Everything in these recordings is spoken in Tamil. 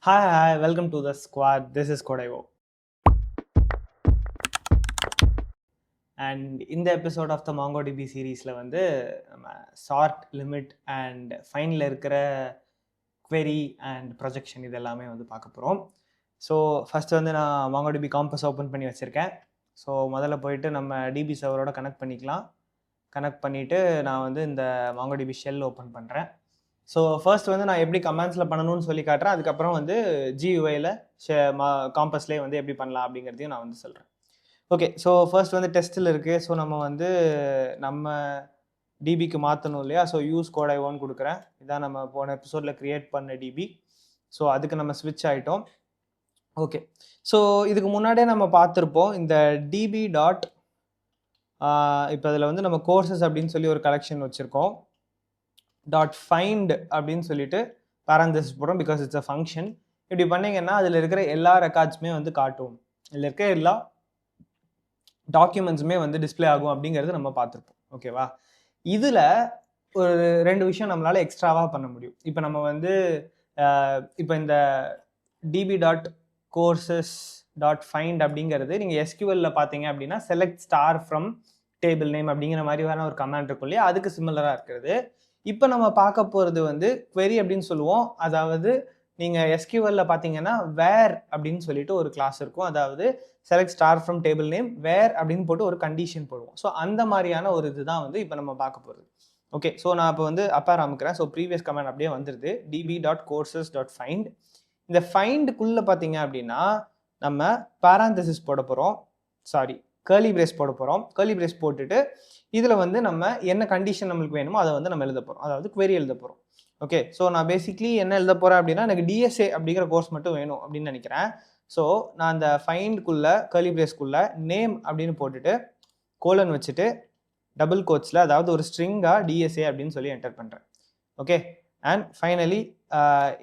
Hi, welcome to the squad. This is Kodaivo. And in the episode of the MongoDB series, வந்து நம்ம sort, limit and findல இருக்கிற query and projection இது எல்லாமே வந்து பார்க்க போகிறோம். ஸோ ஃபஸ்ட்டு வந்து நான் MongoDB Compass ஓப்பன் பண்ணி வச்சுருக்கேன். ஸோ முதல்ல போயிட்டு நம்ம DB சர்வரோட கனெக்ட் பண்ணிக்கலாம். கனெக்ட் பண்ணிவிட்டு நான் வந்து இந்த MongoDB ஷெல் ஓப்பன் பண்ணுறேன். ஸோ ஃபர்ஸ்ட் வந்து நான் எப்படி கமெண்ட்ஸில் பண்ணணும்னு சொல்லி காட்டுறேன். அதுக்கப்புறம் வந்து GUIயில் காம்பஸ்லேயே வந்து எப்படி பண்ணலாம் அப்படிங்கிறதையும் நான் வந்து சொல்கிறேன். ஓகே, ஸோ ஃபர்ஸ்ட் வந்து டெஸ்ட்டில் இருக்குது. ஸோ நம்ம வந்து நம்ம டிபிக்கு மாற்றணும் இல்லையா? ஸோ யூஸ் கோட் ஐ1 கொடுக்குறேன். இதான் நம்ம போன எபிசோடில் க்ரியேட் பண்ண டிபி. ஸோ அதுக்கு நம்ம ஸ்விட்ச் ஆகிட்டோம். ஓகே, ஸோ இதுக்கு முன்னாடியே நம்ம பார்த்துருப்போம் இந்த டிபி டாட் இப்போ அதில் வந்து நம்ம கோர்சஸ் அப்படின்னு சொல்லி ஒரு கலெக்ஷன் வச்சுருக்கோம். டாட் ஃபைண்ட் அப்படின்னு சொல்லிட்டு பேரந்தசிஸ் போடுறோம் பிகாஸ் இட்ஸ் அ ஃபங்க்ஷன். இப்படி பண்ணிங்கன்னா அதில் இருக்கிற எல்லா ரெக்கார்ட்ஸுமே வந்து காட்டும். இதில் இருக்கிற எல்லா டாக்குமெண்ட்ஸுமே வந்து டிஸ்பிளே ஆகும் அப்படிங்கிறது நம்ம பார்த்துருப்போம். ஓகேவா? இதில் ஒரு ரெண்டு விஷயம் நம்மளால் எக்ஸ்ட்ராவாக பண்ண முடியும். இப்போ நம்ம வந்து இப்போ இந்த DP dot courses dot find அப்படிங்கிறது நீங்கள் எஸ்கியூஎல்ல பார்த்தீங்க அப்படின்னா select star from table name அப்படிங்கிற மாதிரி வேற ஒரு கமாண்ட் இருக்கும் இல்லையா? அதுக்கு சிமிலராக இருக்கிறது. இப்போ நம்ம பார்க்க போகிறது வந்து query அப்படின்னு சொல்லுவோம். அதாவது நீங்கள் எஸ்கியூஎல்ல பார்த்தீங்கன்னா வேர் அப்படின்னு சொல்லிட்டு ஒரு கிளாஸ் இருக்கும். அதாவது select star from table name where அப்படின்னு போட்டு ஒரு கண்டிஷன் போடுவோம். ஸோ அந்த மாதிரியான ஒரு இதுதான் வந்து இப்போ நம்ம பார்க்க போகிறது. ஓகே, ஸோ நான் இப்போ வந்து அப்பா ஆரம்பிக்கிறேன். ஸோ ப்ரீவியஸ் கமாண்ட் அப்படியே வந்துடுது. DP dot courses dot find. இந்த ஃபைண்டுக்குள்ளே பார்த்தீங்க அப்படின்னா நம்ம பேராந்தசிஸ் போட போகிறோம். கர்லி பிரேஸ் போட போகிறோம். கர்லி பிரேஸ் போட்டுட்டு இதில் வந்து நம்ம என்ன கண்டிஷன் நம்மளுக்கு வேணுமோ அதை வந்து நம்ம எழுத போகிறோம். அதாவது query எழுத போகிறோம். ஓகே, ஸோ நான் பேசிக்லி என்ன எழுத போகிறேன் அப்படின்னா எனக்கு டிஎஸ்ஏ அப்படிங்கிற கோர்ஸ் மட்டும் வேணும் அப்படின்னு நினைக்கிறேன். ஸோ நான் அந்த ஃபைண்டுக்குள்ளே கர்லி பிரேஸ்க்குள்ளே நேம் அப்படின்னு போட்டுட்டு கோலன் வச்சுட்டு டபுள் கோட்ஸில் அதாவது ஒரு ஸ்ட்ரிங்காக டிஎஸ்ஏ அப்படின்னு சொல்லி என்டர் பண்ணுறேன். ஓகே, அண்ட் ஃபைனலி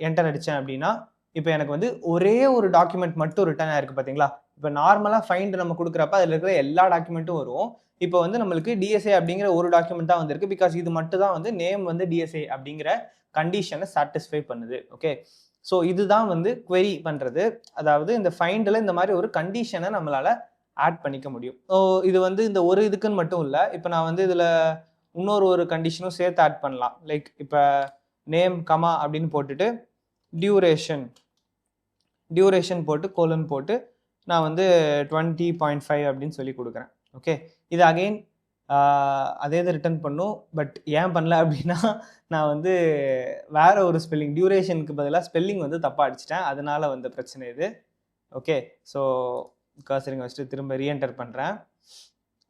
என்டர் அடித்தேன் அப்படின்னா இப்போ எனக்கு வந்து ஒரே ஒரு டாக்குமெண்ட் மட்டும் ரிட்டர்ன் ஆயிருக்கு. பார்த்தீங்களா? இப்போ நார்மலாக ஃபைண்ட் நம்ம கொடுக்குறப்ப அதில் இருக்கிற எல்லா டாக்குமெண்ட்டும் வரும். இப்போ வந்து நம்மளுக்கு டிஎஸ்ஏ அப்படிங்கிற ஒரு டாக்குமெண்ட் தான் வந்திருக்கு. பிகாஸ் இது மட்டும் தான் வந்து நேம் வந்து டிஎஸ்ஏ அப்படிங்கிற கண்டிஷனை சாட்டிஸ்ஃபை பண்ணுது. ஓகே, ஸோ இதுதான் வந்து query பண்ணுறது. அதாவது இந்த ஃபைண்டில் இந்த மாதிரி ஒரு கண்டிஷனை நம்மளால் ஆட் பண்ணிக்க முடியும். ஸோ இது வந்து இந்த ஒரு இதுக்குன்னு மட்டும் இல்லை. இப்போ நான் வந்து இதில் இன்னொரு ஒரு கண்டிஷனும் சேர்த்து ஆட் பண்ணலாம். லைக் இப்போ நேம் கமா அப்படின்னு போட்டுட்டு டியூரேஷன் போட்டு கோலன் போட்டு நான் வந்து 20.5 அப்படின்னு சொல்லி கொடுக்குறேன். ஓகே, இது அகெயின் அதே இது ரிட்டர்ன் பண்ணும். பட் ஏன் பண்ணல அப்படின்னா நான் வந்து வேற ஒரு ஸ்பெல்லிங் டியூரேஷனுக்கு பதிலாக ஸ்பெல்லிங் வந்து தப்பாக அடிச்சிட்டேன். அதனால வந்த பிரச்சனை இது. ஓகே, ஸோ கர்சரிங் வச்சுட்டு திரும்ப ரீஎன்டர் பண்ணுறேன்.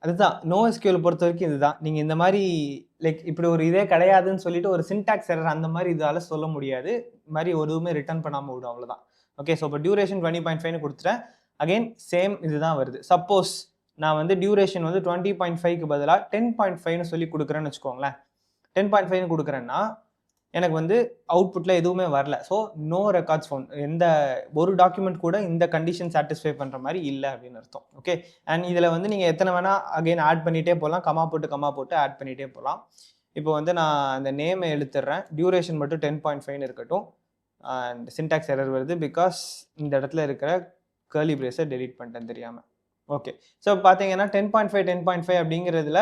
அதுதான் NoSQL பொறுத்த வரைக்கும் இதுதான். நீங்கள் இந்த மாதிரி லைக் இப்படி ஒரு இதே கிடையாதுன்னு சொல்லிட்டு ஒரு சின்டாக்ஸ் எரர் அந்த மாதிரி இதால் சொல்ல முடியாது. இது மாதிரி எதுவுமே ரிட்டர்ன் பண்ணாமல் விடும், அவ்வளோதான். ஓகே, ஸோ இப்போ டியூரேஷன் 20.5ன்னு கொடுத்துட்டேன். அகெயின் சேம் இதுதான் வருது. சப்போஸ் நான் வந்து டியூரேஷன் வந்து 20.5க்கு பதிலாக 10.5ன்னு சொல்லி கொடுக்குறேன்னு வச்சுக்கோங்களேன். 10.5ன்னு கொடுக்குறேன்னா எனக்கு வந்து அவுட்புட்டில் எதுவுமே வரல. So no records found. எந்த ஒரு டாக்குமெண்ட் கூட இந்த கண்டிஷன் சாட்டிஸ்ஃபை பண்ணுற மாதிரி இல்லை அப்படின்னு அர்த்தம். ஓகே, அண்ட் இதில் வந்து நீங்கள் எத்தனை வேணால் அகெயின் ஆட் பண்ணிகிட்டே போகலாம். கமா போட்டு ஆட் பண்ணிகிட்டே போகலாம். இப்போ வந்து நான் அந்த நேமை எழுத்துடுறேன். டியூரேஷன் மட்டும் 10.5ன்னு இருக்கட்டும். அண்ட் சின்டாக்ஸ் எரர் வருது பிகாஸ் இந்த இடத்துல இருக்கிற கர்லி பிரேஸை டெலீட் பண்ணிட்டேன் தெரியாமல். ஓகே, ஸோ பார்த்தீங்கன்னா 10.5 அப்படிங்கிறதுல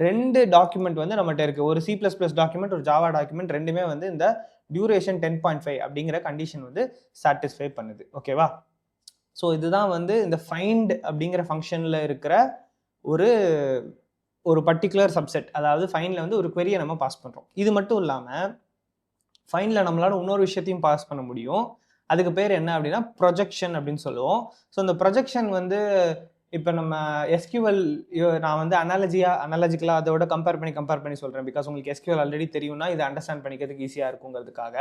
ரெண்டு டாக்குமெண்ட் வந்து நம்மகிட்ட இருக்குது. ஒரு C++ டாக்குமெண்ட், ஒரு ஜாவா டாக்குமெண்ட். ரெண்டுமே வந்து இந்த டியூரேஷன் 10.5 அப்படிங்கிற கண்டிஷன் வந்து சாட்டிஸ்ஃபை பண்ணுது. ஓகேவா? ஸோ இதுதான் வந்து இந்த ஃபைண்ட் அப்படிங்கிற ஃபங்க்ஷனில் இருக்கிற ஒரு பர்டிகுலர் சப்செட். அதாவது ஃபைண்டில் வந்து ஒரு query நம்ம பாஸ் பண்ணுறோம். இது மட்டும் இல்லாமல் ஃபைண்டில் நம்மளால இன்னொரு விஷயத்தையும் பாஸ் பண்ண முடியும். அதுக்கு பேர் என்ன அப்படின்னா ப்ரொஜெக்ஷன் அப்படின்னு சொல்லுவோம். ஸோ இந்த ப்ரொஜெக்ஷன் வந்து இப்போ நம்ம எஸ்கியூஎல் நான் வந்து அனாலஜிக்கலாக அதோட கம்பேர் பண்ணி சொல்கிறேன். பிகாஸ் உங்களுக்கு எஸ்கியூஎல் ஆல்ரெடி தெரியும்னா இதை அண்டர்ஸ்டாண்ட் பண்ணிக்கிறதுக்கு ஈஸியாக இருக்குங்கிறதுக்காக.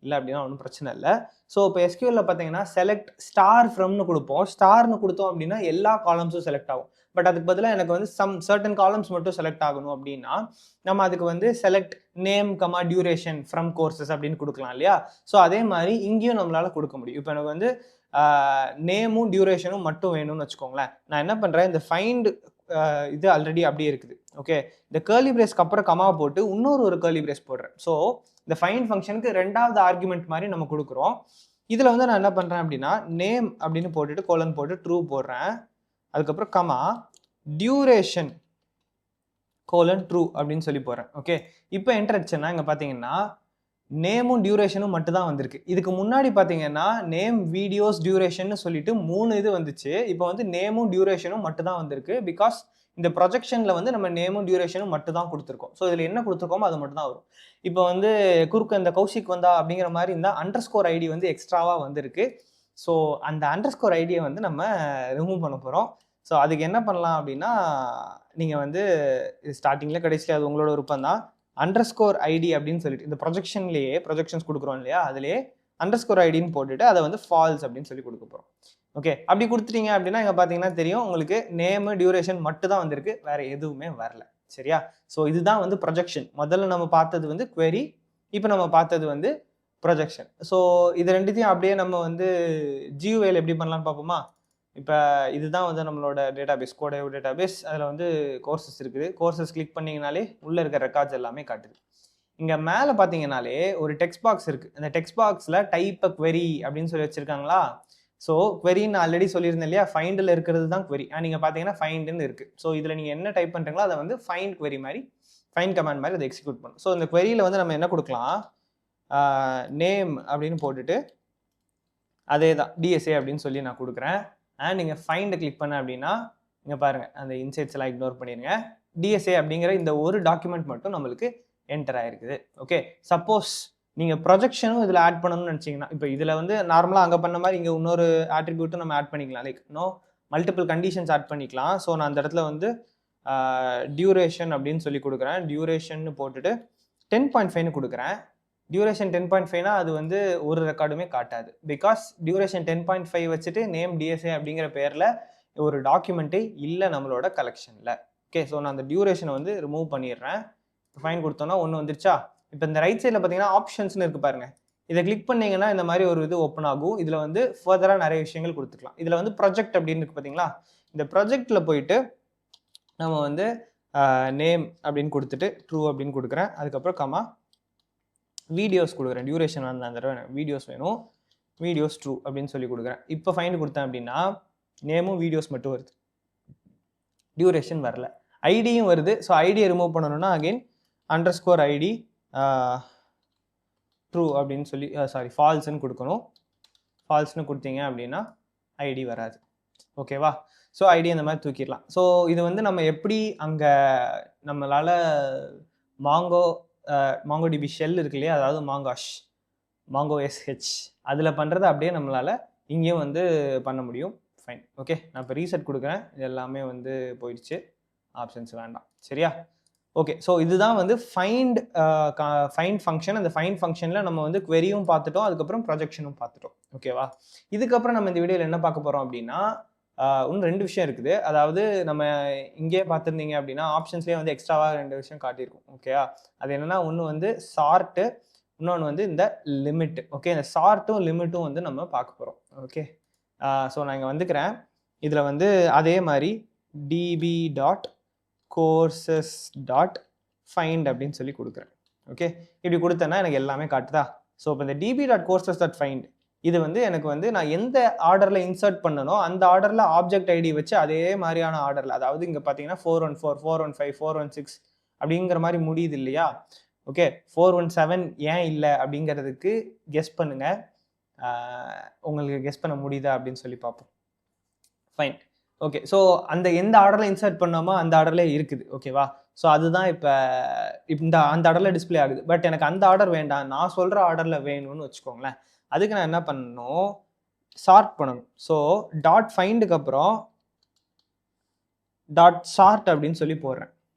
இல்லை அப்படின்னா ஒன்றும் பிரச்சனை இல்லை. ஸோ இப்போ எஸ்கியூஎல்ல பார்த்தீங்கன்னா செலக்ட் ஸ்டார் ஃப்ரம்னு கொடுப்போம். ஸ்டார்னு கொடுத்தோம் அப்படின்னா எல்லா காலம்ஸும் செலக்ட் ஆகும். பட் அதுக்கு பதிலாக எனக்கு வந்து சர்டன் காலம்ஸ் மட்டும் செலக்ட் ஆகணும் அப்படின்னா நம்ம அதுக்கு வந்து select name comma duration from courses அப்படின்னு கொடுக்கலாம் இல்லையா? ஸோ அதே மாதிரி இங்கேயும் நம்மளால் கொடுக்க முடியும். இப்போ எனக்கு வந்து நேமும் டியூரேஷனும் மட்டும் வேணும்னு வச்சுக்கோங்களேன். நான் என்ன பண்ணுறேன், இந்த ஃபைண்ட் இது ஆல்ரெடி அப்படியே இருக்குது. ஓகே, இந்த கர்லி பிரேஸ்க்கு அப்புறம் கமா போட்டு இன்னொரு கர்லி பிரேஸ் போடுறேன். ஸோ இந்த ஃபைண்ட் ஃபங்க்ஷனுக்கு ரெண்டாவது ஆர்குமெண்ட் மாதிரி நம்ம கொடுக்குறோம். இதில் வந்து நான் என்ன பண்ணுறேன் அப்படின்னா நேம் அப்படின்னு போட்டுட்டு கோலன் போட்டு ட்ரூ போடுறேன். அதுக்கப்புறம் கமா டியூரேஷன் கோலன் ட்ரூ அப்படின்னு சொல்லி போடுறேன். ஓகே, இப்போ என்டர் அடிச்சேன்னா இங்கே பார்த்தீங்கன்னா நேமும் டியூரேஷனும் மட்டும் தான் வந்திருக்கு. இதுக்கு முன்னாடி பார்த்தீங்கன்னா நேம் வீடியோஸ் டியூரேஷன் சொல்லிட்டு 3 இது வந்துச்சு. இப்போ வந்து நேமும் டியூரேஷனும் மட்டும் தான் வந்திருக்கு. பிகாஸ் இந்த ப்ரொஜெக்ஷனில் வந்து நம்ம நேமும் டியூரேஷனும் மட்டும் தான் கொடுத்துருக்கோம். ஸோ இதில் என்ன கொடுத்துருக்கோமோ அது மட்டும் தான் வரும். இப்போ வந்து குறுக்க இந்த கௌஷிக் வந்தா அப்படிங்கிற மாதிரி இருந்தால் அண்டர்ஸ்கோர் ஐடி வந்து எக்ஸ்ட்ராவாக வந்திருக்கு. ஸோ அந்த அண்டர்ஸ்கோர் ஐடியை வந்து நம்ம ரிமூவ் பண்ண போகிறோம். ஸோ அதுக்கு என்ன பண்ணலாம் அப்படின்னா நீங்கள் வந்து ஸ்டார்டிங்கில் கடைசியில் அது உங்களோட விருப்பம் தான். அண்டர்ஸ்கோர் ஐடி அப்படின்னு சொல்லிட்டு இந்த ப்ரொஜெக்ஷன்லேயே ப்ரொஜெக்ஷன்ஸ் கொடுக்குறோம் இல்லையா, அதிலே அண்டர்ஸ்கோர் ஐடின்னு போட்டுட்டு அதை வந்து ஃபால்ஸ் அப்படின்னு சொல்லி கொடுக்க போகிறோம். ஓகே, அப்படி கொடுத்துட்டீங்க அப்படின்னா இங்கே பார்த்தீங்கன்னா தெரியும் உங்களுக்கு நேமு டியூரேஷன் மட்டும் தான் வந்திருக்கு, வேற எதுவுமே வரல. சரியா? ஸோ இதுதான் வந்து ப்ரொஜெக்ஷன். முதல்ல நம்ம பார்த்தது வந்து query, இப்போ நம்ம பார்த்தது வந்து ப்ரொஜெக்ஷன். ஸோ இது ரெண்டுத்தையும் அப்படியே நம்ம வந்து GUIல எப்படி பண்ணலாம்னு பார்ப்போமா? இப்போ இதுதான் வந்து நம்மளோட டேட்டாபேஸ், கோடேவ் டேட்டாபேஸ். அதில் வந்து கோர்சஸ் இருக்குது. கோர்சஸ் கிளிக் பண்ணிங்கனாலே உள்ளே இருக்க ரெக்கார்ட்ஸ் எல்லாமே காட்டுது. இங்கே மேலே பார்த்தீங்கன்னாலே ஒரு டெக்ஸ்ட் பாக்ஸ் இருக்குது. அந்த டெக்ஸ்ட் பாக்ஸில் டைப் அ query அப்படின்னு சொல்லி வச்சுருக்காங்களா? ஸோ queryன்னு ஆல்ரெடி சொல்லியிருந்தேன் இல்லையா, ஃபைண்டில் இருக்கிறது தான் query. நீங்கள் பார்த்தீங்கன்னா ஃபைண்டுன்னு இருக்குது. ஸோ இதில் நீங்கள் என்ன டைப் பண்ணுறீங்களோ அதை வந்து ஃபைண்ட் query மாதிரி, ஃபைண்ட் கமாண்ட் மாதிரி அதை எக்ஸிக்யூட் பண்ணும். ஸோ இந்த queryயில் வந்து நம்ம என்ன கொடுக்கலாம், நேம் அப்படின்னு போட்டுட்டு அதே தான் டிஎஸ்ஏ அப்படின்னு சொல்லி நான் கொடுக்குறேன். அண்ட் நீங்கள் ஃபைண்டை கிளிக் பண்ண அப்படின்னா இங்கே பாருங்கள், அந்த இன்சைட்ஸ் எல்லாம் இக்னோர் பண்ணிடுங்க. டிஎஸ்ஏ அப்படிங்கிற இந்த ஒரு டாக்குமெண்ட் மட்டும் நம்மளுக்கு என்டர் ஆயிருக்குது. ஓகே, சப்போஸ் நீங்கள் ப்ரொஜெக்ஷனும் இதில் ஆட் பண்ணணும்னு நினச்சிங்கன்னா, இப்போ இதில் வந்து நார்மலாக அங்கே பண்ண மாதிரி இங்கே இன்னொரு ஆட்ரிபியூட்டும் நம்ம ஆட் பண்ணிக்கலாம். லைக் மல்டிபிள் கண்டிஷன்ஸ் ஆட் பண்ணிக்கலாம். ஸோ நான் அந்த இடத்துல வந்து டியூரேஷன் அப்படின்னு சொல்லி கொடுக்குறேன். டியூரேஷன் போட்டுட்டு 10.5ன்னு கொடுக்குறேன். டியூரேஷன் 10.5னா அது வந்து ஒரு ரெக்கார்டுமே காட்டாது. பிகாஸ் டியூரேஷன் 10.5 வச்சுட்டு நேம் டிஎஸ்ஏ அப்படிங்கிற பேரில் ஒரு டாக்குமெண்ட்டே இல்லை நம்மளோட கலெக்ஷனில். ஓகே, ஸோ நான் அந்த டியூரேஷனை வந்து ரிமூவ் பண்ணிடுறேன். ஃபைன் கொடுத்தோன்னா ஒன்று வந்துருச்சா? இப்போ இந்த ரைட் சைடில் பார்த்தீங்கன்னா ஆப்ஷன்ஸ்னு இருக்குது பாருங்க. இதை கிளிக் பண்ணிங்கன்னா இந்த மாதிரி ஒரு இது ஓப்பன் ஆகும். இதில் வந்து ஃபர்தராக நிறைய விஷயங்கள் கொடுத்துக்கலாம். இதில் வந்து ப்ராஜெக்ட் அப்படின்னு இருக்குது பார்த்தீங்களா? இந்த ப்ராஜெக்டில் போயிட்டு நம்ம வந்து நேம் அப்படின்னு கொடுத்துட்டு ட்ரூ அப்படின்னு கொடுக்குறேன். அதுக்கப்புறம் கமா வீடியோஸ் கொடுக்குறேன். டியூரேஷன் வந்து அந்த தடவை வீடியோஸ் வேணும், வீடியோஸ் ட்ரூ அப்படின்னு சொல்லி கொடுக்குறேன். இப்போ ஃபைண்ட் கொடுத்தேன் அப்படின்னா நேமும் வீடியோஸ் மட்டும் வருது, டியூரேஷன் வரல. ஐடியும் வருது. ஸோ ஐடியை ரிமூவ் பண்ணணும்னா அகெயின் அண்டர்ஸ்கோர் ஐடி ட்ரூ அப்படின்னு சொல்லி ஃபால்ஸ்ன்னு கொடுக்கணும். ஃபால்ஸ்ன்னு கொடுத்தீங்க அப்படின்னா ஐடி வராது. ஓகேவா? ஸோ ஐடி அந்த மாதிரி தூக்கிடலாம். ஸோ இது வந்து நம்ம எப்படி அங்கே நம்மளால் மாங்கோடிபி ஷெல் இருக்கு இல்லையா, அதாவது மாங்கோ SH அதில் பண்ணுறது அப்படியே நம்மளால் இங்கேயும் வந்து பண்ண முடியும். ஃபைன். ஓகே, நான் இப்போ ரீசெட் கொடுக்குறேன். இது எல்லாமே வந்து போயிடுச்சு, ஆப்ஷன்ஸ் வேண்டாம். சரியா? ஓகே, ஸோ இதுதான் வந்து ஃபைண்ட் ஃபங்க்ஷன். அந்த ஃபைண்ட் ஃபங்க்ஷனில் நம்ம வந்து queryயும் பார்த்துட்டோம், அதுக்கப்புறம் ப்ரொஜெக்ஷனும் பார்த்துட்டோம். ஓகேவா? இதுக்கப்புறம் நம்ம இந்த வீடியோவில் என்ன பார்க்க போகிறோம் அப்படின்னா இன்னும் 2 விஷயம் இருக்குது. அதாவது நம்ம இங்கே பார்த்துருந்தீங்க அப்படின்னா ஆப்ஷன்ஸ்லேயே வந்து எக்ஸ்ட்ராவாக 2 விஷயம் காட்டியிருக்கும். ஓகேவா? அது என்னென்னா ஒன்று வந்து சார்ட்டு, இன்னொன்று வந்து இந்த லிமிட். ஓகே, இந்த சார்ட்டும் லிமிட்டும் வந்து நம்ம பார்க்க போகிறோம். ஓகே, ஸோ நான் இங்கே வந்துக்கிறேன். இதில் வந்து அதே மாதிரி db.courses.find அப்படின்னு சொல்லி கொடுக்குறேன். ஓகே, இப்படி கொடுத்தேன்னா எனக்கு எல்லாமே காட்டுதா? ஸோ இப்போ இந்த db.courses.find இது வந்து எனக்கு வந்து நான் எந்த ஆர்டரில் இன்சர்ட் பண்ணனோ அந்த ஆர்டரில் ஆப்ஜெக்ட் ஐடி வச்சு அதே மாதிரியான ஆர்டரில், அதாவது இங்கே பார்த்தீங்கன்னா 414, 415, 416 அப்படிங்கிற மாதிரி முடியுது இல்லையா? ஓகே, 417 ஏன் இல்லை அப்படிங்கிறதுக்கு கெஸ் பண்ணுங்க. உங்களுக்கு கெஸ் பண்ண முடியுதா அப்படின்னு சொல்லி பார்ப்போம். ஃபைன். ஓகே, ஸோ அந்த எந்த ஆர்டரில் இன்சர்ட் பண்ணோமோ அந்த ஆர்டர்லேயே இருக்குது. ஓகேவா? ஸோ அதுதான் இப்போ அந்த ஆர்டரில் டிஸ்பிளே ஆகுது. பட் எனக்கு அந்த ஆர்டர் வேண்டாம், நான் சொல்கிற ஆர்டரில் வேணும்னு வச்சுக்கோங்களேன். அதுக்கு நான் என்ன பண்ணணும், சார்ட் பண்ணணும். ஸோ டாட் ஃபைண்டுக்கு அப்புறம் டாட் சார்ட் அப்படின்னு சொல்லி போடுறேன்.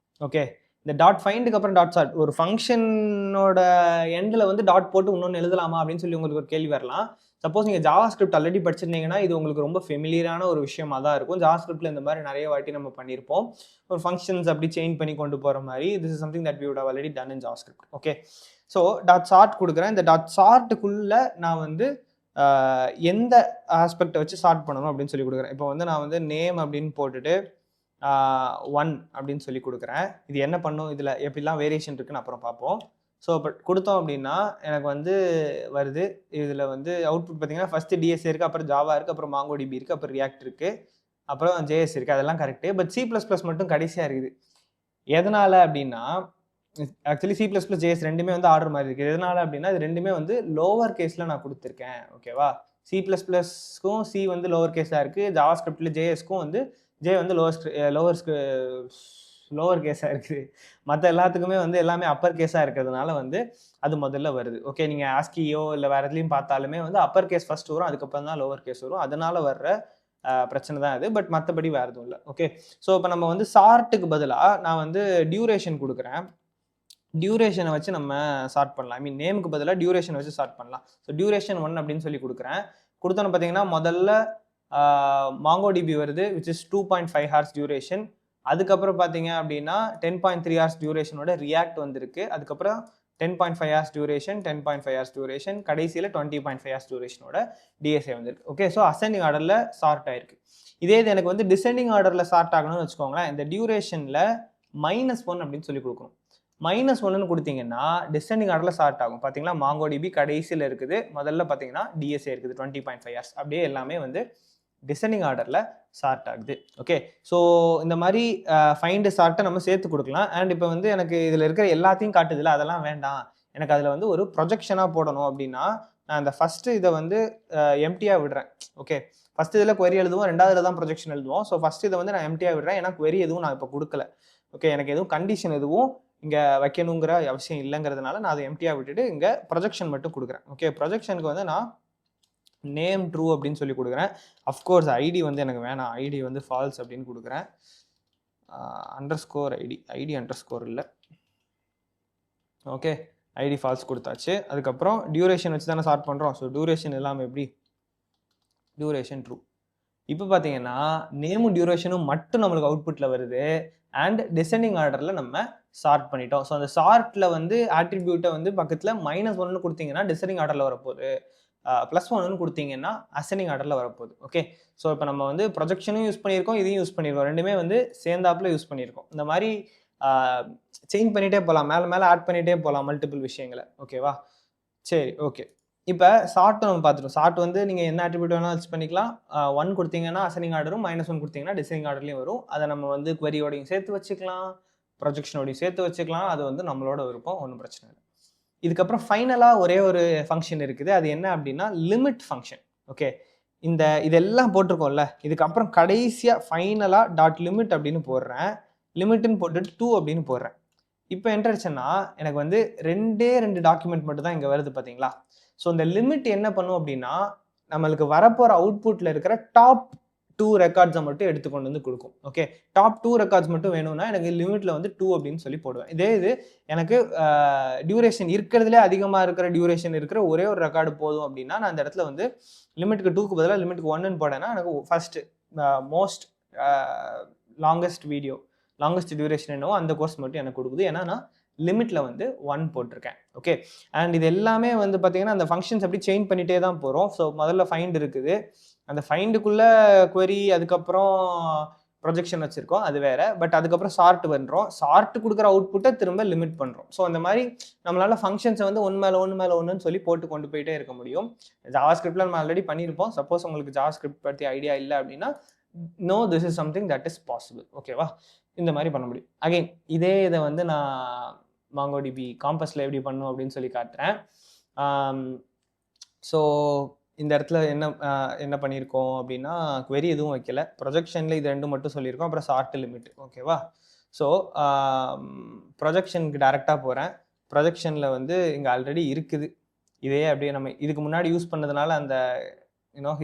ஓகே, இந்த டாட் ஃபைண்டுக்கு அப்புறம் டாட் சார்ட், ஒரு ஃபங்க்ஷனோட எண்டில் வந்து டாட் போட்டு இன்னொன்று எழுதலாமா அப்படின்னு சொல்லி உங்களுக்கு ஒரு கேள்வி வரலாம். சப்போஸ் நீங்கள் ஜாவா ஸ்கிரிப்ட் ஆல்ரெடி படிச்சிருந்தீங்கன்னா இது உங்களுக்கு ரொம்ப ஃபெமிலியரான ஒரு விஷயமா தான் இருக்கும். ஜாவா ஸ்கிரிப்டில் இந்த மாதிரி நிறைய வாட்டி நம்ம பண்ணியிருப்போம். ஒரு ஃபங்க்ஷன்ஸ் அப்படி சேஞ்ச் பண்ணி கொண்டு போகிற மாதிரி. This is something that we would have already done in JavaScript. Okay, so dot chart கொடுக்குறேன். இந்த டாட் சார்ட்டுக்குள்ளே நான் வந்து எந்த ஆஸ்பெக்டை வச்சு சார்ட் பண்ணணும் அப்படின்னு சொல்லி கொடுக்குறேன். இப்போ வந்து நான் வந்து நேம் அப்படின்னு போட்டுட்டு 1 அப்படின்னு சொல்லி கொடுக்குறேன். இது என்ன பண்ணும், இதில் எப்படிலாம் வேரியேஷன் இருக்குன்னு அப்புறம் பார்ப்போம். ஸோ இப்போ கொடுத்தோம் அப்படின்னா எனக்கு வந்து வருது. இதில் வந்து அவுட்புட் பார்த்தீங்கன்னா ஃபஸ்ட்டு டிஎஸ்ஏ இருக்குது, அப்புறம் ஜாவா இருக்குது, அப்புறம் மாங்கோடிபி இருக்குது, அப்புறம் ரியாக்ட் இருக்குது, அப்புறம் ஜேஎஸ் இருக்குது. அதெல்லாம் கரெக்டு. பட் C++ மட்டும் கடைசியாக இருக்குது. எதனால் அப்படின்னா ஆக்சுவலி C++, ஜேஎஸ் ரெண்டுமே வந்து ஆர்டர் மாதிரி இருக்குது. எதனால் அப்படின்னா இது ரெண்டுமே வந்து லோவர் கேஸில் நான் கொடுத்துருக்கேன். ஓகேவா? C++க்கும் சி வந்து லோவர் கேஸாக இருக்குது. ஜாவா ஸ்கிரிப்டில் ஜேஎஸ்க்கும் வந்து ஜே வந்து லோவர் கேஸாக இருக்குது. மற்ற எல்லாத்துக்குமே வந்து எல்லாமே அப்பர் கேஸாக இருக்கிறதுனால வந்து அது முதல்ல வருது. ஓகே, நீங்கள் ஆஸ்கியோ இல்லை வேறு எதுலையும் பார்த்தாலுமே வந்து அப்பர் கேஸ் ஃபர்ஸ்ட் வரும், அதுக்கப்புறம் தான் லோவர் கேஸ் வரும். அதனால வர்ற பிரச்சனை தான் அது. பட் மற்றபடி வேறு எதுவும் இல்லை. ஓகே, ஸோ இப்போ நம்ம வந்து சார்ட்டுக்கு பதிலாக நான் வந்து டியூரேஷன் கொடுக்குறேன். டியூரேஷனை வச்சு நம்ம சார்ட் பண்ணலாம். ஐ மீன் நேமுக்கு பதிலாக டியூரேஷன் வச்சு சார்ட் பண்ணலாம். ஸோ டியூரேஷன் 1 அப்படின்னு சொல்லி கொடுக்குறேன். கொடுத்தோன்னு பார்த்தீங்கன்னா முதல்ல மாங்கோடிபி வருது, விச் இஸ் 2.5 hours டியூரேஷன். அதுக்கப்புறம் பார்த்தீங்க அப்படின்னா 10.3 hours டியூரேஷனோட ரியாக்ட் வந்திருக்கு. அதுக்கப்புறம் 10.5 hours டியூரேஷன், 10.5 hours டியூரேஷன், கடைசியில் 20.5 hours டியூரேஷனோட டிஎஸ்ஏ வந்திருக்கு. ஓகே, ஸோ அசெண்டிங் ஆர்டரில் சார்ட் ஆயிருக்கு. இதே இது எனக்கு வந்து டிசெண்டிங் ஆர்டரில் சார்ட் ஆகணும்னு வச்சுக்கோங்களேன். இந்த டியூரேஷனில் -1 அப்படின்னு சொல்லி கொடுக்கணும். -1ன்னு கொடுத்தீங்கன்னா டிசெண்டிங் ஆர்டரில் சார்ட் ஆகும். பார்த்தீங்களா, மாங்கோடிபி கடைசியில் இருக்குது, முதல்ல பார்த்தீங்கன்னா டிஎஸ்ஏ இருக்குது 20.5 hours. அப்படியே எல்லாமே வந்து டிசெண்டிங் ஆர்டரில் சார்ட் ஆகுது. ஓகே, ஸோ இந்த மாதிரி ஃபைண்டு சார்ட்டை நம்ம சேர்த்து கொடுக்கலாம். அண்ட் இப்போ வந்து எனக்கு இதில் இருக்கிற எல்லாத்தையும் காட்டுதில்ல, அதெல்லாம் வேண்டாம், எனக்கு அதில் வந்து ஒரு ப்ரொஜெக்ஷனாக போடணும் அப்படின்னா நான் அந்த ஃபஸ்ட்டு இதை வந்து எம்டியாக விடுறேன். ஓகே, ஃபஸ்ட்டு இதில் query எழுதுவோம், ரெண்டாவதுல தான் ப்ரொஜெக்ஷன் எழுதுவோம். ஸோ ஃபஸ்ட்டு இதை வந்து நான் எம்டியாக விடுறேன், ஏன்னா query எதுவும் நான் இப்போ கொடுக்கல. ஓகே, எனக்கு எதுவும் கண்டிஷன் எதுவும் இங்கே வைக்கணுங்கிற அவசியம் இல்லைங்கிறதுனால நான் அதை எம்டியாக விட்டுட்டு இங்கே ப்ரொஜெக்ஷன் மட்டும் கொடுக்குறேன். ஓகே, ப்ரொஜெக்ஷனுக்கு வந்து நான் நேம் ட்ரூ அப்படின்னு சொல்லி கொடுக்குறேன். அஃப்கோர்ஸ் ஐடி வந்து எனக்கு வேணாம், ஐடி வந்து ஃபால்ஸ் அப்படின்னு கொடுக்குறேன். _ ஐடி _ இல்லை. ஓகே, ஐடி ஃபால்ஸ் கொடுத்தாச்சு. அதுக்கப்புறம் டியூரேஷன் வச்சு தானே சார்ட் பண்ணுறோம். ஸோ டியூரேஷன் இல்லாமல் எப்படி, டியூரேஷன் ட்ரூ. இப்போ பார்த்தீங்கன்னா நேமும் டியூரேஷனும் மட்டும் நம்மளுக்கு அவுட்புட்டில் வருது. அண்ட் டிசெண்டிங் ஆர்டரில் நம்ம சார்ட் பண்ணிட்டோம். ஸோ அந்த சார்ட்டில் வந்து ஆட்ரிபியூட்டை வந்து பக்கத்தில் -1 கொடுத்தீங்கன்னா டிசெண்டிங் ஆர்டரில் வரப்போகுது, +1 கொடுத்தீங்கன்னா அசெண்டிங் ஆர்டரில் வரப்போகுது. ஓகே, ஸோ இப்போ நம்ம வந்து ப்ரொஜெக்ஷனும் யூஸ் பண்ணியிருக்கோம், இதையும் யூஸ் பண்ணியிருக்கோம், ரெண்டுமே வந்து சேர்ந்தாப்பில் யூஸ் பண்ணியிருக்கோம். இந்த மாதிரி சேஞ்ச் பண்ணிகிட்டே போகலாம், மேலே மேலே ஆட் பண்ணிகிட்டே போகலாம் மல்டிபிள் விஷயங்களை. ஓகேவா? சரி, ஓகே. இப்போ சார்ட் நம்ம பார்த்துட்டோம். சார்ட் வந்து நீங்கள் என்ன ஆட்ரிபியூட் வேணாலும் யூஸ் பண்ணிக்கலாம். 1 கொடுத்தீங்கன்னா அசெண்டிங் ஆர்டரும், -1 கொடுத்தீங்கன்னா டிசெண்டிங் ஆர்டர்லையும் வரும். அதை நம்ம வந்து queryயோடையும் சேர்த்து வச்சுக்கலாம், ப்ரொஜெக்ஷனோடையும் சேர்த்து வச்சுக்கலாம். அது வந்து நம்மளோட விருப்பம், ஒன்றும் பிரச்சனை இல்லை. இதுக்கப்புறம் ஃபைனலாக ஒரே ஒரு ஃபங்க்ஷன் இருக்குது. அது என்ன அப்படின்னா லிமிட் ஃபங்க்ஷன். ஓகே, இதெல்லாம் போட்டிருக்கோம்ல, இதுக்கப்புறம் கடைசியாக ஃபைனலாக .limit அப்படின்னு போடுறேன். லிமிட்னு போட்டுட்டு 2 அப்படின்னு போடுறேன். இப்போ என்ன ஆச்சுன்னா எனக்கு வந்து 2 டாக்குமெண்ட் மட்டும் தான் இங்கே வருது, பார்த்தீங்களா? ஸோ இந்த லிமிட் என்ன பண்ணும் அப்படின்னா நம்மளுக்கு வரப்போகிற அவுட்புட்டில் இருக்கிற டாப் 2 ரெக்கார்ட்ஸை மட்டும் எடுத்துக்கொண்டு வந்து கொடுக்கும். ஓகே, டாப் 2 ரெக்கார்ட்ஸ் மட்டும் வேணும்னா எனக்கு லிமிட்டில் வந்து 2 அப்படின்னு சொல்லி போடுவேன். இதே இது எனக்கு டியூரேஷன் இருக்கிறதுலே அதிகமாக இருக்கிற டியூரேஷன் இருக்கிற ஒரே ஒரு ரெக்கார்டு போதும் அப்படின்னா நான் அந்த இடத்துல வந்து லிமிட்டுக்கு 2க்கு பதிலாக லிமிட்டுக்கு 1ன்னு போடேன்னா எனக்கு ஃபர்ஸ்ட் மோஸ்ட் லாங்கஸ்ட் டியூரேஷன் என்னவோ அந்த கோர்ஸ் மட்டும் எனக்கு கொடுக்குது. ஏன்னா நான் லிமிட்டில் வந்து 1 போட்டிருக்கேன். ஓகே, அண்ட் இது எல்லாமே வந்து பார்த்தீங்கன்னா அந்த ஃபங்க்ஷன்ஸ் அப்படி சேஞ்ச் பண்ணிகிட்டே தான் போகிறோம். ஸோ முதல்ல ஃபைண்ட் இருக்குது, அந்த ஃபைண்டுக்குள்ளே query, அதுக்கப்புறம் ப்ரொஜெக்ஷன் வச்சுருக்கோம், அது வேறு. பட் அதுக்கப்புறம் சார்ட் பண்ணுறோம், சார்ட் கொடுக்குற அவுட்புட்டை திரும்ப லிமிட் பண்ணுறோம். ஸோ அந்த மாதிரி நம்மளால் ஃபங்க்ஷன்ஸை வந்து ஒன்று மேலே ஒன்றுன்னு சொல்லி போட்டு கொண்டு போயிட்டே இருக்க முடியும். ஜாவா ஸ்கிரிப்டில் நம்ம ஆல்ரெடி பண்ணியிருப்போம். சப்போஸ் உங்களுக்கு ஜாவா ஸ்கிரிப்ட் பற்றி ஐடியா இல்லை அப்படின்னா no, this is something that is possible. ஓகேவா? இந்த மாதிரி பண்ண முடியும். அகெயின் இதே இதை வந்து நான் மாங்கோடிபி காம்பஸில் எப்படி பண்ணும் அப்படின்னு சொல்லி காட்டுறேன். ஸோ இந்த இடத்துல என்ன பண்ணியிருக்கோம் அப்படின்னா query எதுவும் வைக்கல, ப்ரொஜெக்ஷனில் இது 2 மட்டும் சொல்லியிருக்கோம், அப்புறம் சார்ட் லிமிட். ஓகேவா? ஸோ ப்ரொஜெக்ஷனுக்கு டேரெக்டாக போகிறேன். ப்ரொஜெக்ஷனில் வந்து இங்கே ஆல்ரெடி இருக்குது, இதே அப்படியே நம்ம இதுக்கு முன்னாடி யூஸ் பண்ணதுனால அந்த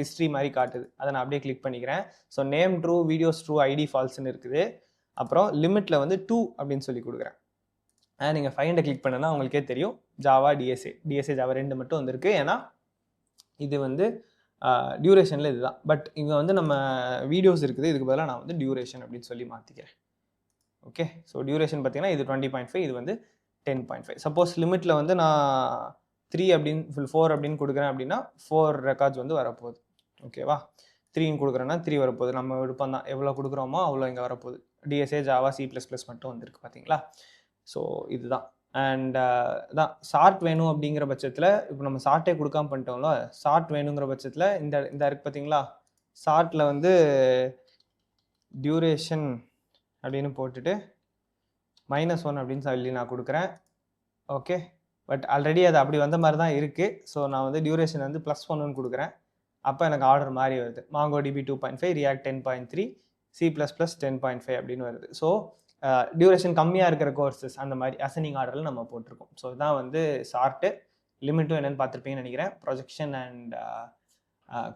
ஹிஸ்ட்ரி மாதிரி காட்டுது, அதை நான் அப்படியே கிளிக் பண்ணிக்கிறேன். So name true, videos true, ID ஃபால்ஸ்ன்னு இருக்குது. அப்புறம் லிமிட்டில் வந்து 2 அப்படின்னு சொல்லி கொடுக்குறேன். நீங்கள் ஃபைண்டை கிளிக் பண்ணனா உங்களுக்கே தெரியும், ஜாவா டிஎஸ்ஏ ஜாவா 2 மட்டும் வந்திருக்கு. ஏன்னா இது வந்து டியூரேஷனில் இதுதான். பட் இங்கே வந்து நம்ம வீடியோஸ் இருக்குது, இதுக்கு பதிலாக நான் வந்து டியூரேஷன் அப்படின்னு சொல்லி மாற்றிக்கிறேன். ஓகே, ஸோ டியூரேஷன் பார்த்தீங்கன்னா இது 20.5, இது வந்து 10.5. சப்போஸ் லிமிட்டில் வந்து நான் 3 அப்படின்னு 4 அப்படின்னு கொடுக்குறேன் அப்படின்னா 4 ரெக்கார்ட்ஸ் வந்து வரப்போகுது. ஓகேவா? 3 கொடுக்குறேன்னா 3 வரப்போகுது. நம்ம விருப்பம் தான், எவ்வளோ கொடுக்குறோமோ அவ்வளோ இங்கே வரப்போகுது. டிஎஸ்ஏ ஜாவா C++ மட்டும் வந்திருக்கு, பார்த்தீங்களா? ஸோ இதுதான். அண்ட் தான் சார்ட் வேணும் அப்படிங்கிற பட்சத்தில் இப்போ நம்ம சார்ட்டே கொடுக்காம பண்ணிட்டோம்ல, சார்ட் வேணுங்கிற பட்சத்தில் இந்த இருக்கு பார்த்தீங்களா, சார்ட்டில் வந்து டியூரேஷன் அப்படின்னு போட்டுட்டு -1 அப்படின்னு சொல்லி நான் கொடுக்குறேன். ஓகே, பட் ஆல்ரெடி அது அப்படி வந்த மாதிரி தான் இருக்குது. ஸோ நான் வந்து டியூரேஷன் வந்து +1 கொடுக்குறேன். அப்போ எனக்கு ஆர்டர் மாதிரி வருது. MongoDB 2.5, React 10.3, C++ 10.5 அப்படின்னு வருது. ஸோ டியூரேஷன் கம்மியாக இருக்கிற கோர்சஸ் அந்த மாதிரி அசனிங் ஆர்டரில் நம்ம போட்டிருக்கோம். ஸோ இதான் வந்து சார்ட்டு. லிமிட்டும் என்னென்னு பார்த்துருப்பீங்கன்னு நினைக்கிறேன். ப்ரொஜெக்ஷன் அண்ட்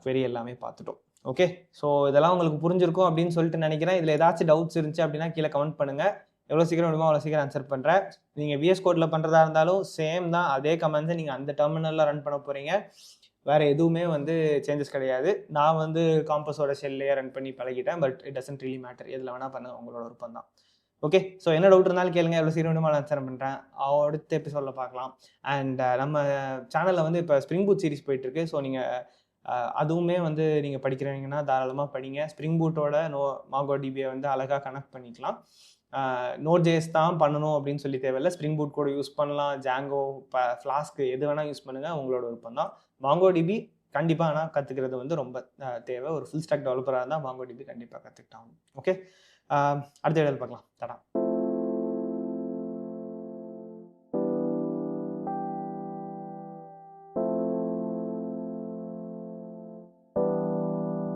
query எல்லாமே பார்த்துட்டோம். ஓகே, ஸோ இதெல்லாம் உங்களுக்கு புரிஞ்சிருக்கும் அப்படின்னு சொல்லிட்டு நினைக்கிறேன். இதில் ஏதாச்சும் டவுட்ஸ் இருந்துச்சு அப்படின்னா கீழே கமெண்ட் பண்ணுங்கள். எவ்வளோ சீக்கிரம் வேணுமோ அவ்வளோ சீக்கிரம் ஆன்சர் பண்ணுறேன். நீங்கள் VS கோடில் பண்ணுறதா இருந்தாலும் சேம் தான், அதே கமெண்ட்ஸை நீங்கள் அந்த டெர்மினலில் ரன் பண்ண போகிறீங்க. வேறு எதுவுமே வந்து சேஞ்சஸ் கிடையாது. நான் வந்து காம்பஸோட ஷெல்லையே ரன் பண்ணி பழகிட்டேன். But it doesn't really matter. எதில் வேணால் பண்ணுங்கள், உங்களோட விருப்பம் தான். ஓகே, ஸோ என்ன டவுட் இருந்தாலும் கேளுங்க. எவ்வளோ சீக்கிரம் வேணுமோ ஆன்சர் பண்ணுறேன். அடுத்த எபிசோடில் பார்க்கலாம். அண்ட் நம்ம சேனலில் வந்து இப்போ ஸ்ப்ரிங் பூட் சீரிஸ் போயிட்டுருக்கு. ஸோ நீங்கள் அதுவுமே வந்து நீங்கள் படிக்கிறீங்கன்னா தாராளமாக படிங்க. ஸ்ப்ரிங் பூட்டோட MongoDBயை வந்து அழகாக கனெக்ட் பண்ணிக்கலாம். Node.js தான் பண்ணணும் அப்படின்னு சொல்லி தேவையில்லை. ஸ்ப்ரிங் பூட் கூட யூஸ் பண்ணலாம். ஜாங்கோ, ஃப்ளாஸ்க் எது வேணால் யூஸ் பண்ணுங்கள், உங்களோட விருப்பம் தான். MongoDB கண்டிப்பாக ஆனால் கற்றுக்கிறது வந்து ரொம்ப தேவை. ஒரு ஃபுல் ஸ்டாக் டெவலப்பராக இருந்தால் MongoDB கண்டிப்பாக கற்றுக்கிட்டாங்க. ஓகே, அடுத்த வீடியோவில் பார்க்கலாம். தடா.